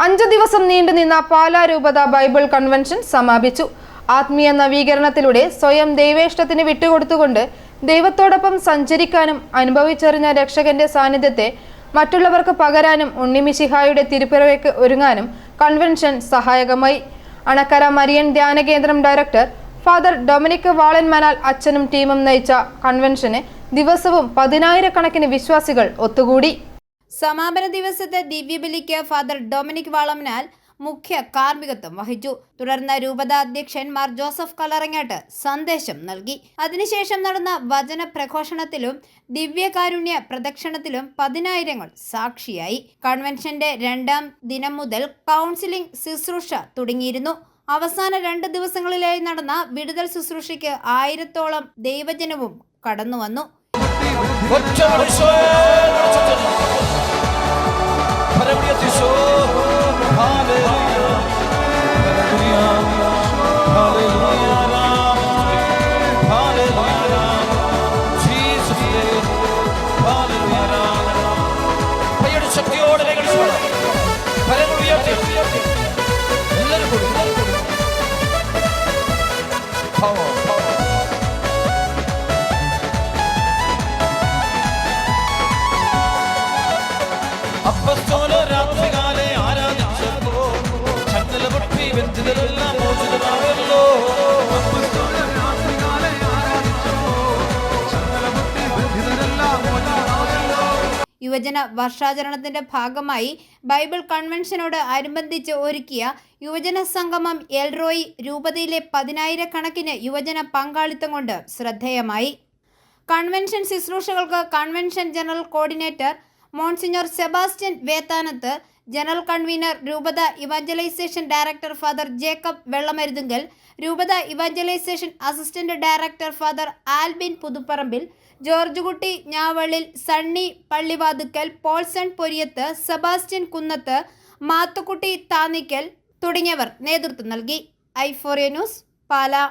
5 ദിവസം നീണ്ടുനിന്ന പാലാ രൂപത ബൈബിൾ കൺവെൻഷൻ സമാപിച്ചു. ആത്മീയ നവീകരണത്തിലൂടെ സ്വയം ദൈവേഷ്ടത്തിന് വിട്ടുകൊടുത്തുകൊണ്ട് ദൈവത്തോടൊപ്പം സഞ്ചരിക്കാനും അനുഭവിച്ചറിഞ്ഞ രക്ഷകന്റെ സാന്നിധ്യത്തെ മറ്റുള്ളവർക്ക് പകരാനും ഉണ്ണിമിശിഹായുടെ തിരുപ്പിറവിക്ക് ഒരുങ്ങാനും കൺവെൻഷൻ സഹായകമായി. അണക്കര മരിയൻ ധ്യാന കേന്ദ്രം ഡയറക്ടർ ഫാദർ ഡൊമിനിക് വാളൻമനാൽ അച്ഛനും ടീമും നയിച്ച കൺവെൻഷന് ദിവസവും 10,000-കണക്കിന് വിശ്വാസികൾ ഒത്തുകൂടി. സമാപന ദിവസത്തെ ദിവ്യബലിക്ക് ഫാദർ ഡൊമിനിക് വാളമനാൽ മുഖ്യ കാർമ്മികത്വം വഹിച്ചു. തുടർന്ന് രൂപത അധ്യക്ഷൻ മാർ ജോസഫ് കല്ലറങ്ങാട്ട് സന്ദേശം നൽകി. അതിനുശേഷം നടന്ന വചന പ്രഘോഷണത്തിലും ദിവ്യകാരുണ്യ പ്രദക്ഷിണത്തിലും 10,000 സാക്ഷിയായി. കൺവെൻഷന്റെ 2ാം ദിനം മുതൽ കൗൺസിലിംഗ് ശുശ്രൂഷ തുടങ്ങിയിരുന്നു. അവസാന 2 ദിവസങ്ങളിലായി നടന്ന വിടുതൽ ശുശ്രൂഷയ്ക്ക് 1000-ഓളം ദൈവജനവും കടന്നുവന്നു. രാത്രികാലെ ആരാധിച്ചപ്പോ ചങ്ങല പൊട്ടി ബന്ധിതരെല്ലാം മോചിതരായല്ലോ. യുവജന വർഷാചരണത്തിന്റെ ഭാഗമായി ബൈബിൾ കൺവെൻഷനോട് അനുബന്ധിച്ച് ഒരുക്കിയ യുവജന സംഗമം എൽറോയി രൂപതയിലെ 10,000-കണക്കിന് യുവജന പങ്കാളിത്തം കൊണ്ട് ശ്രദ്ധേയമായി. കൺവെൻഷൻ ശുശ്രൂഷകൾക്ക് convention general coordinator monsignor Sebastian Vethanath, general convener രൂപത evangelisation director father Jacob Vellamaruthunkal, രൂപത evangelisation assistant director father Albin Puthuparambil, George Kutty Njavalil, Sunny Pallivathukkal, Paulson Poriyath, Sebastian Kunnath, Mathukutty Thannickal തുടങ്ങിയവർ നേതൃത്വം നൽകി. i4a news, Pala.